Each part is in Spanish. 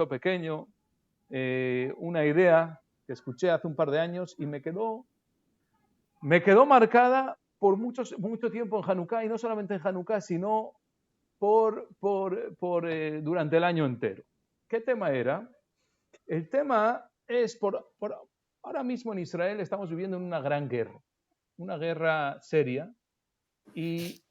pequeño, una idea que escuché hace un par de años y me quedó marcada por mucho tiempo en Hanukkah, y no solamente en Hanukkah, sino durante el año entero. ¿Qué tema era? El tema es, ahora mismo en Israel estamos viviendo en una guerra seria, y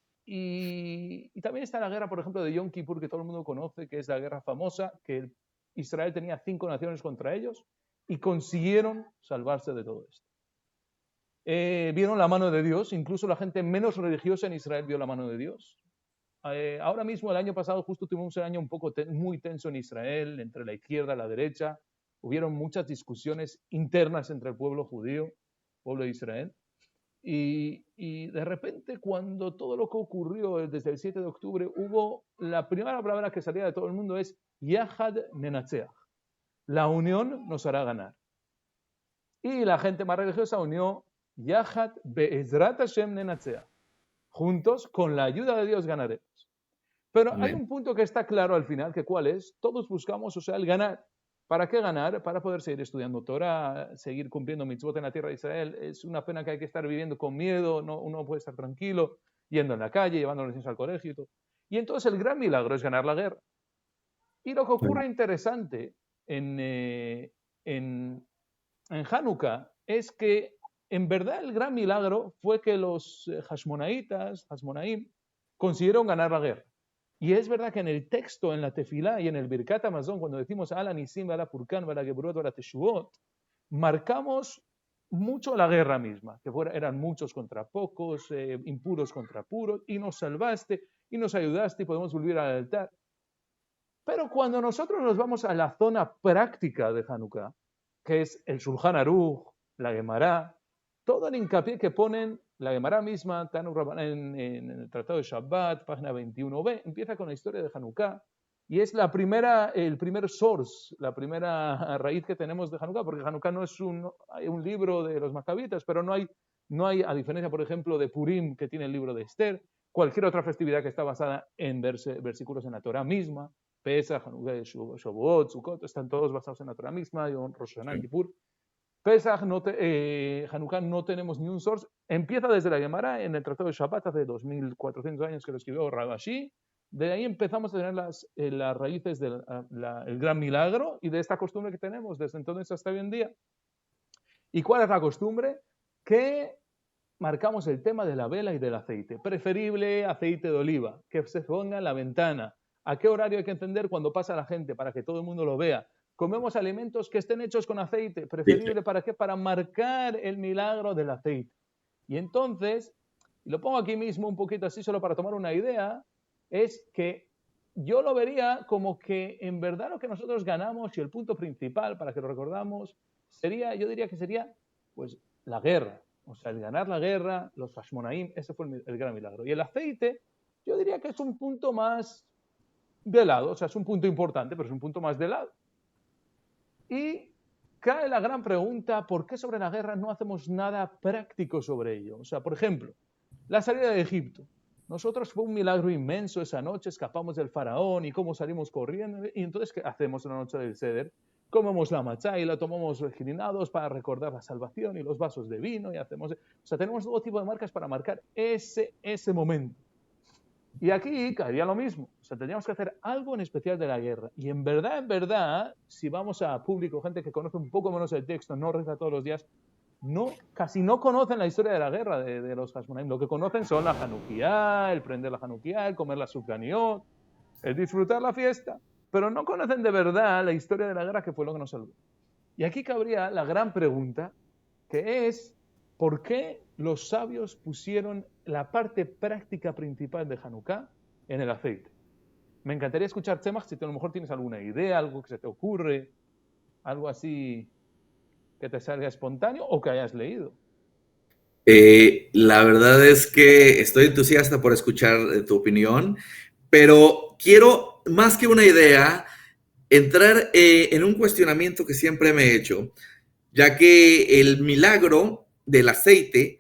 también está la guerra, por ejemplo, de Yom Kippur, que todo el mundo conoce, que es la guerra famosa, que Israel tenía 5 naciones contra ellos y consiguieron salvarse de todo esto. Vieron la mano de Dios, incluso la gente menos religiosa en Israel vio la mano de Dios. Ahora mismo, el año pasado, justo tuvimos un año muy tenso en Israel, entre la izquierda y la derecha. Hubieron muchas discusiones internas entre el pueblo judío, pueblo de Israel. Y de repente, cuando todo lo que ocurrió desde el 7 de octubre, la primera palabra que salía de todo el mundo es Yahad Nenatzeach. La unión nos hará ganar. Y la gente más religiosa unió Yahad Be'ezrat Hashem Nenatzeach. Juntos, con la ayuda de Dios, ganaremos. Pero hay un punto que está claro al final, que ¿cuál es? Todos buscamos, el ganar. ¿Para qué ganar? Para poder seguir estudiando Torah, seguir cumpliendo mitzvot en la tierra de Israel. Es una pena que hay que estar viviendo con miedo, uno no puede estar tranquilo, yendo en la calle, llevando a los niños al colegio y todo. Y entonces el gran milagro es ganar la guerra. Y lo que ocurre interesante en Hanukkah es que, en verdad, el gran milagro fue que los Hashmonaim, consiguieron ganar la guerra. Y es verdad que en el texto, en la Tefilá y en el Birkat Hamazon, cuando decimos Ala Nisim, Ala Furkan, Ala Geburot, Ala Teshuot, marcamos mucho la guerra misma, que eran muchos contra pocos, impuros contra puros, y nos salvaste, y nos ayudaste, y podemos volver al altar. Pero cuando nosotros nos vamos a la zona práctica de Hanukkah, que es el Shulchan Aruch, la Gemara, todo el hincapié que ponen, la Gemara misma, en el Tratado de Shabbat, página 21b, empieza con la historia de Hanukkah, y es el primer source, la primera raíz que tenemos de Hanukkah, porque Hanukkah no es hay un libro de los Macabitas, pero no hay, a diferencia, por ejemplo, de Purim, que tiene el libro de Esther, cualquier otra festividad que está basada en versículos en la Torah misma, Pesach, Hanukkah, Shavuot, Sukkot, están todos basados en la Torah misma, Rosh Hashanah, Kippur. Pesach, Hanukkah no tenemos ni un source. Empieza desde la Gemara en el Tratado de Shabbat, hace 2400 años que lo escribió Rabashi. De ahí empezamos a tener las raíces del gran milagro y de esta costumbre que tenemos desde entonces hasta hoy en día. ¿Y cuál es la costumbre? Que marcamos el tema de la vela y del aceite. Preferible aceite de oliva, que se ponga en la ventana. ¿A qué horario hay que encender? Cuando pasa la gente, para que todo el mundo lo vea. Comemos alimentos que estén hechos con aceite. ¿Preferible para qué? Para marcar el milagro del aceite. Y entonces, y lo pongo aquí mismo un poquito así solo para tomar una idea, es que yo lo vería como que en verdad lo que nosotros ganamos, y el punto principal para que lo recordamos, yo diría que sería pues la guerra. O sea, el ganar la guerra, los Hashmonaim, ese fue el gran milagro. Y el aceite, yo diría que es un punto más de lado, o sea, es un punto importante, pero es un punto más de lado. Y cae la gran pregunta, ¿por qué sobre la guerra no hacemos nada práctico sobre ello? O sea, por ejemplo, la salida de Egipto. Nosotros fue un milagro inmenso esa noche, escapamos del faraón y cómo salimos corriendo. Y entonces, ¿qué hacemos en la noche del Seder? Comemos la matzá y la tomamos reginados para recordar la salvación y los vasos de vino y hacemos... O sea, tenemos todo tipo de marcas para marcar ese momento. Y aquí caería lo mismo. O sea, tendríamos que hacer algo en especial de la guerra. Y en verdad, si vamos a público, gente que conoce un poco menos el texto, no reza todos los días, casi no conocen la historia de la guerra de los Hashmonaim. Lo que conocen son la Hanukkah, el prender la Hanukkah, el comer la Sufganiot, el disfrutar la fiesta. Pero no conocen de verdad la historia de la guerra, que fue lo que nos salvó. Y aquí cabría la gran pregunta, que es, ¿por qué los sabios pusieron la parte práctica principal de Hanukkah en el aceite? Me encantaría escuchar, Tzemach, si a lo mejor tienes alguna idea, algo que se te ocurre, algo así que te salga espontáneo o que hayas leído. La verdad es que estoy entusiasta por escuchar tu opinión, pero quiero, más que una idea, entrar en un cuestionamiento que siempre me he hecho, ya que el milagro del aceite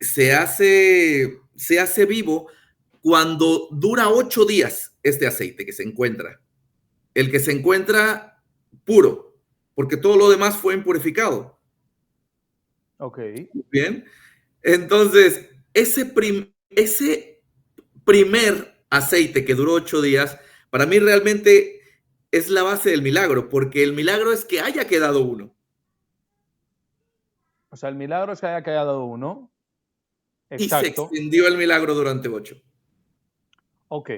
se hace vivo cuando dura 8 días este aceite que se encuentra. el que se encuentra puro, porque todo lo demás fue impurificado. Ok. Bien. Entonces, ese primer aceite que duró 8 días, para mí realmente es la base del milagro, porque el milagro es que haya quedado uno. O sea, el milagro es que haya quedado uno. Y se Exacto. extendió el milagro durante 8. Ok.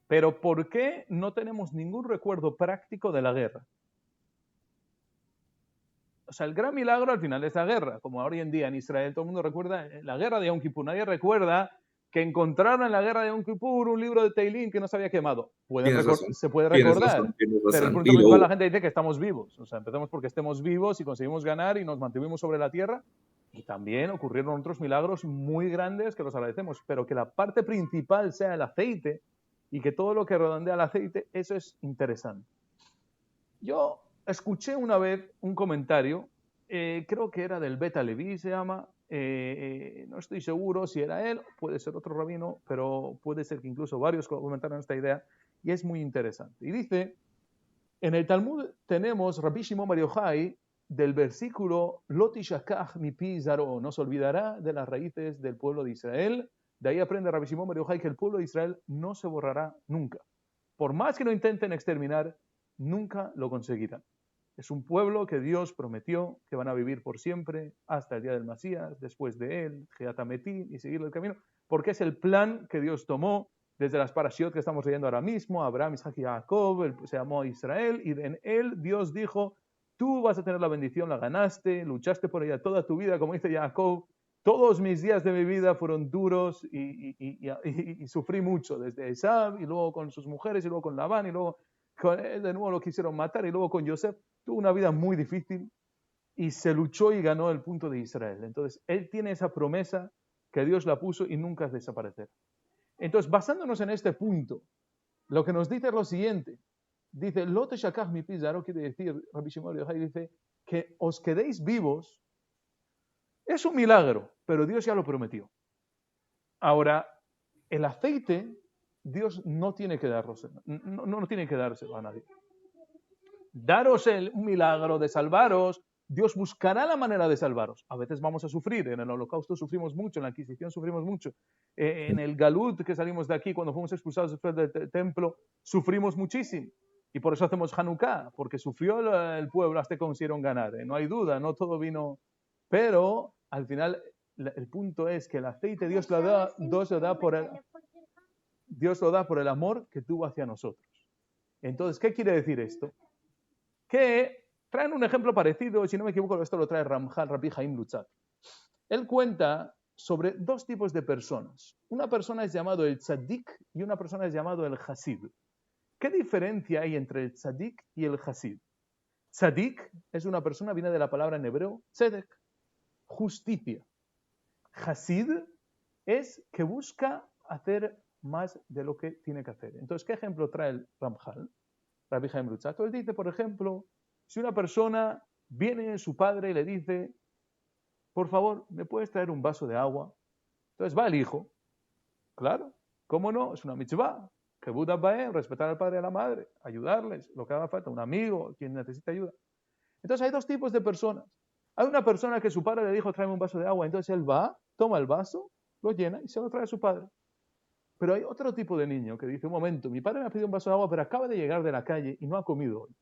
Pero ¿por qué no tenemos ningún recuerdo práctico de la guerra? O sea, el gran milagro al final es la guerra, como hoy en día en Israel todo el mundo recuerda la guerra de Yom Kippur. Nadie recuerda que encontraron en la guerra de Yom Kippur un libro de Teilín que no se había quemado. Tienes razón, Se puede tienes razón, recordar, tienes pero el razón. punto Y lo principal la hubo. gente dice que estamos vivos. O sea, empezamos porque estemos vivos y conseguimos ganar y nos mantuvimos sobre la tierra. Y también ocurrieron otros milagros muy grandes que los agradecemos, pero que la parte principal sea el aceite y que todo lo que redondea el aceite, eso es interesante. Yo escuché una vez un comentario, creo que era del Beta Leví, se llama, no estoy seguro si era él, puede ser otro rabino, pero puede ser que incluso varios comentaron esta idea, y es muy interesante. Y dice, en el Talmud tenemos Rabbi Shimon Bar Yochai del versículo Lo tishakach mipi zaro, no se olvidará de las raíces del pueblo de Israel. De ahí aprende Rabbi Shimon Bar Yochai que el pueblo de Israel no se borrará nunca. Por más que lo intenten exterminar, nunca lo conseguirán. Es un pueblo que Dios prometió que van a vivir por siempre hasta el día del Mesías, después de él, Geatametí, y seguir el camino, porque es el plan que Dios tomó desde las parashiot que estamos leyendo ahora mismo, Abraham, Isaac y Jacob, se llamó Israel, y en él Dios dijo, tú vas a tener la bendición, la ganaste, luchaste por ella toda tu vida, como dice Jacob, todos mis días de mi vida fueron duros y sufrí mucho, desde Esab, y luego con sus mujeres, y luego con Labán, y luego con él de nuevo lo quisieron matar, y luego con Yosef. Tuvo una vida muy difícil y se luchó y ganó el punto de Israel. Entonces, él tiene esa promesa que Dios la puso y nunca desaparecerá. Entonces, basándonos en este punto, lo que nos dice es lo siguiente. Dice, Lote Shakach mi pizarro, quiere decir, Rabbi Shimon Yochai dice, que os quedéis vivos es un milagro, pero Dios ya lo prometió. Ahora, el aceite, Dios no tiene que darlo, no tiene que dárselo a nadie. Daros un milagro de salvaros, Dios buscará la manera de salvaros. A veces vamos a sufrir, en el holocausto sufrimos mucho, en la Inquisición sufrimos mucho, en el Galut que salimos de aquí, cuando fuimos expulsados después del templo, sufrimos muchísimo. Y por eso hacemos Hanukkah, porque sufrió el pueblo hasta que consiguieron ganar. No hay duda, no todo vino. Pero al final el punto es que el aceite Dios lo da por el amor que tuvo hacia nosotros. Entonces, ¿qué quiere decir esto? Que traen un ejemplo parecido, si no me equivoco, esto lo trae Ramjal, Rabbi Haim Lutzat. Él cuenta sobre dos tipos de personas. Una persona es llamado el tzadik y una persona es llamado el hasid. ¿Qué diferencia hay entre el tzadik y el hasid? Tzadik es una persona, viene de la palabra en hebreo, tzedek, justicia. Hasid es que busca hacer más de lo que tiene que hacer. Entonces, ¿qué ejemplo trae el Ramjal? Rabbi Haim Lutzat. Él dice, por ejemplo, si una persona viene a su padre y le dice, por favor, ¿me puedes traer un vaso de agua? Entonces va el hijo. Claro, ¿cómo no? Es una mitzvah. Que Buda Baem, respetar al padre y a la madre, ayudarles, lo que haga falta, un amigo, quien necesita ayuda. Entonces hay dos tipos de personas. Hay una persona que su padre le dijo, tráeme un vaso de agua, entonces él va, toma el vaso, lo llena y se lo trae a su padre. Pero hay otro tipo de niño que dice, un momento, mi padre me ha pedido un vaso de agua, pero acaba de llegar de la calle y no ha comido hoy.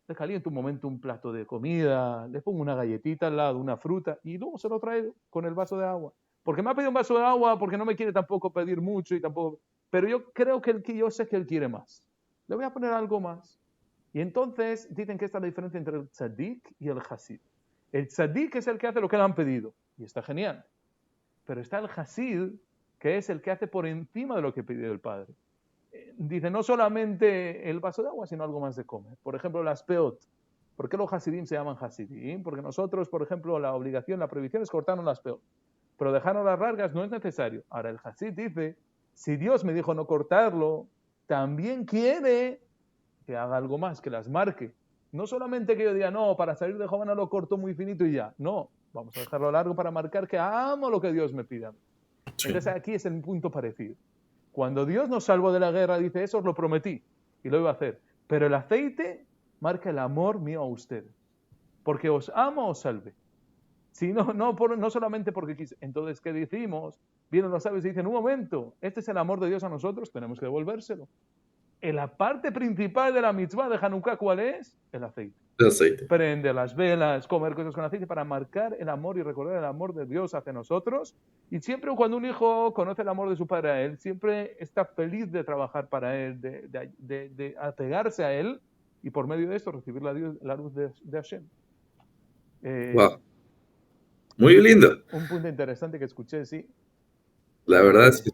Le caliento un momento un plato de comida, le pongo una galletita al lado, una fruta, y luego se lo traigo con el vaso de agua. Porque me ha pedido un vaso de agua, porque no me quiere tampoco pedir mucho y tampoco... Pero yo creo que yo sé que él quiere más. Le voy a poner algo más. Y entonces dicen que esta es la diferencia entre el tzadik y el hasid. El tzadik es el que hace lo que le han pedido, y está genial. Pero está el hasid, que es el que hace por encima de lo que pidió el padre. Dice, no solamente el vaso de agua, sino algo más de comer. Por ejemplo, las peot. ¿Por qué los hasidim se llaman hasidim? Porque nosotros, por ejemplo, la obligación, la prohibición es cortarnos las peot. Pero dejarnos las largas no es necesario. Ahora, el hasid dice, si Dios me dijo no cortarlo, también quiere que haga algo más, que las marque. No solamente que yo diga, no, para salir de Jovana lo corto muy finito y ya. No, vamos a dejarlo largo para marcar que amo lo que Dios me pida. Sí. Entonces aquí es un punto parecido. Cuando Dios nos salvó de la guerra, dice, eso os lo prometí y lo iba a hacer. Pero el aceite marca el amor mío a ustedes. Porque os amo, os salve. Si no, no solamente porque quise. Entonces, ¿qué decimos? Vienen los sabios y dicen, un momento, este es el amor de Dios a nosotros, tenemos que devolvérselo. En la parte principal de la mitzvah de Hanukkah, ¿cuál es? El aceite. El aceite. Prender las velas, comer cosas con aceite para marcar el amor y recordar el amor de Dios hacia nosotros. Y siempre cuando un hijo conoce el amor de su padre a él, siempre está feliz de trabajar para él, de apegarse a él y por medio de esto recibir la luz de Hashem. Wow. Muy lindo. Un punto interesante que escuché, sí. La verdad es que...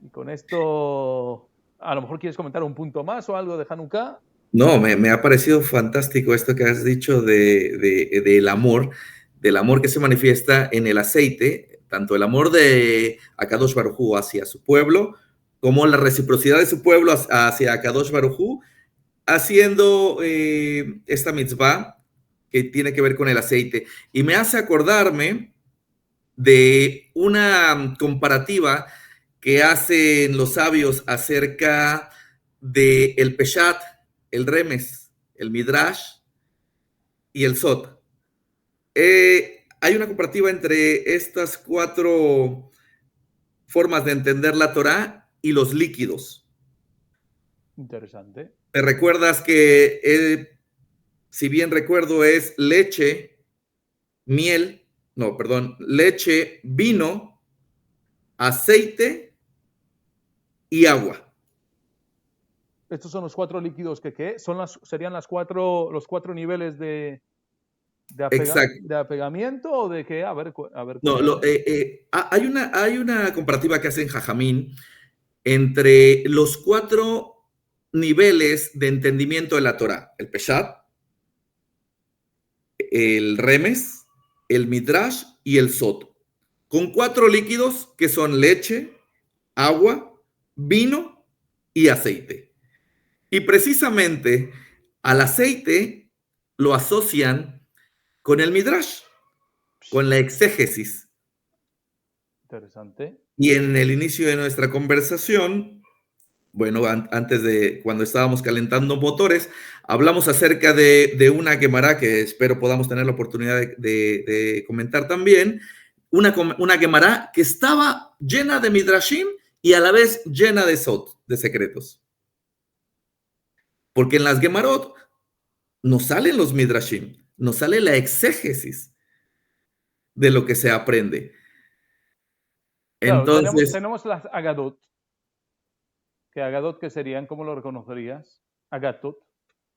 Y con esto, a lo mejor quieres comentar un punto más o algo de Hanukkah. No, me ha parecido fantástico esto que has dicho del amor que se manifiesta en el aceite, tanto el amor de Akadosh Baruj Hu hacia su pueblo, como la reciprocidad de su pueblo hacia Akadosh Baruj Hu, haciendo esta mitzvah que tiene que ver con el aceite. Y me hace acordarme de una comparativa que hacen los sabios acerca del Peshat, el Remes, el Midrash y el Sot. Hay una comparativa entre estas 4 formas de entender la Torá y los líquidos. Interesante. ¿Te recuerdas que, si bien recuerdo, es leche, leche, vino, aceite y agua? Estos son los 4 líquidos que ¿qué? Serían los 4 niveles de apegamiento o de qué? A ver. No, hay una comparativa que hacen Jajamín entre los 4 niveles de entendimiento de la Torah: el Peshat, el Remes, el Midrash y el Sot, con 4 líquidos que son leche, agua, vino y aceite. Y precisamente al aceite lo asocian con el Midrash, con la exégesis. Interesante. Y en el inicio de nuestra conversación, bueno, antes de cuando estábamos calentando motores, hablamos acerca de una Gemara que espero podamos tener la oportunidad de comentar también, una Gemara que estaba llena de Midrashim y a la vez llena de Sot, de secretos. Porque en las Gemarot nos salen los Midrashim, nos sale la exégesis de lo que se aprende. Claro, Entonces, tenemos las Agadot. Que Agadot, ¿qué serían? ¿Cómo lo reconocerías? Agatot,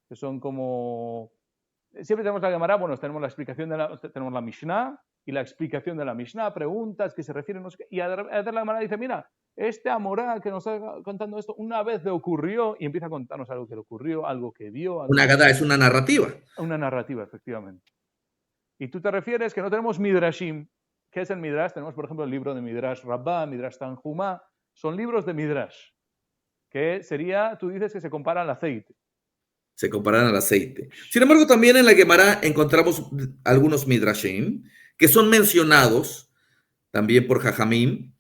que son como... Siempre tenemos la Gemara, bueno, tenemos la explicación tenemos la Mishnah y la explicación de la Mishnah, preguntas que se refieren, no sé qué, y a la Gemara dice, mira, este Amorá que nos está contando esto, una vez le ocurrió, y empieza a contarnos algo que le ocurrió, algo que vio. Una Agadá es una narrativa. Una narrativa, efectivamente. Y tú te refieres que no tenemos Midrashim. ¿Qué es el Midrash? Tenemos, por ejemplo, el libro de Midrash Rabbah, Midrash Tanjumá, son libros de Midrash, que sería, tú dices que se compara al aceite. Se comparan al aceite. Sin embargo, también en la Gemara encontramos algunos Midrashim que son mencionados también por Jajamim,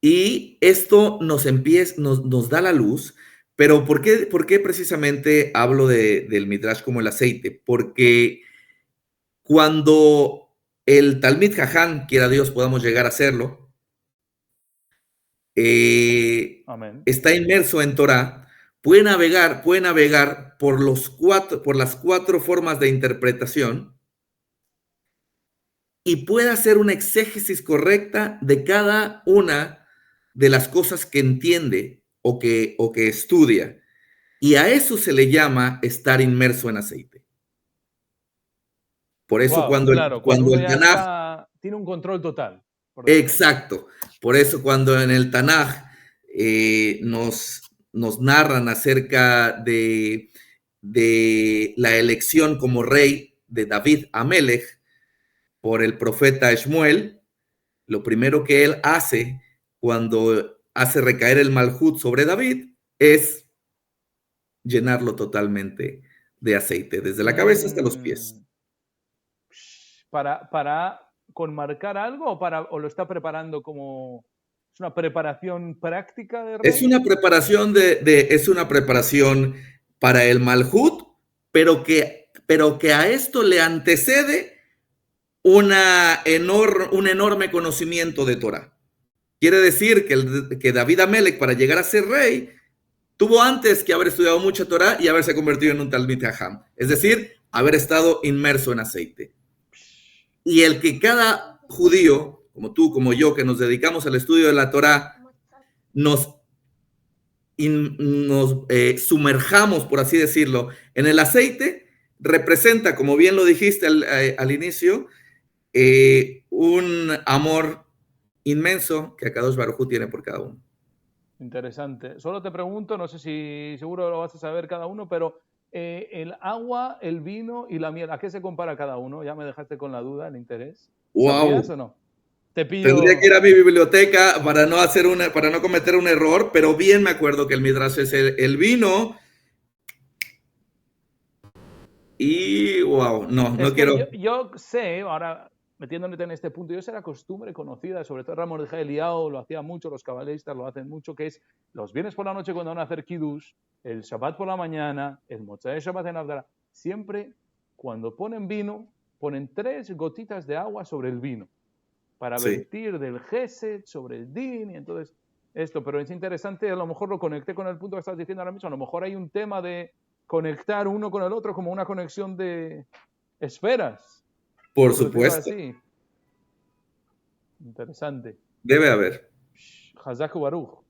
y esto nos da la luz. Pero ¿por qué precisamente hablo del Midrash como el aceite? Porque cuando el Talmid Jajam, quiera Dios podamos llegar a hacerlo, está inmerso en Torah, puede navegar por las 4 formas de interpretación y puede hacer una exégesis correcta de cada una de las cosas que entiende o que estudia. Y a eso se le llama estar inmerso en aceite. Por eso cuando el Tanaj tiene un control total. Exacto. Por eso cuando en el Tanaj nos narran acerca de la elección como rey de David Amelech por el profeta Shmuel, lo primero que él hace cuando hace recaer el Malhut sobre David es llenarlo totalmente de aceite, desde la cabeza hasta los pies. ¿Para conmarcar algo o lo está preparando como... ¿Es una preparación práctica de rey? Es una preparación para el Malhut, pero que a esto le antecede un enorme conocimiento de Torah. Quiere decir que David Amelech, para llegar a ser rey, tuvo antes que haber estudiado mucha Torah y haberse convertido en un Talmid Jajam. Es decir, haber estado inmerso en aceite. Y el que cada judío, como tú, como yo, que nos dedicamos al estudio de la Torah, nos sumerjamos, por así decirlo, en el aceite, representa, como bien lo dijiste al inicio, un amor inmenso que Akadosh Baruj Hu tiene por cada uno. Interesante. Solo te pregunto, no sé si seguro lo vas a saber cada uno, pero el agua, el vino y la miel, ¿a qué se compara cada uno? Ya me dejaste con la duda, el interés. ¿Sabías Wow. o no? Te Tendría que pillo. ir a mi biblioteca para no cometer un error, pero bien me acuerdo que el Midrash es el vino y wow, no Es que quiero. yo sé, ahora metiéndote en este punto, yo sé la costumbre conocida, sobre todo Ramón de Eliao lo hacía mucho, los cabalistas lo hacen mucho, que es los viernes por la noche cuando van a hacer kiddush, el Shabbat por la mañana, el Motzei Shabbat en Abdalá, siempre cuando ponen vino, ponen 3 gotitas de agua sobre el vino, para Sí, vertir del Gesed sobre el Din, y entonces esto, pero es interesante, a lo mejor lo conecté con el punto que estás diciendo ahora mismo, a lo mejor hay un tema de conectar uno con el otro como una conexión de esferas, por por decirlo supuesto, así. Interesante. debe haber. Hazak Baruch.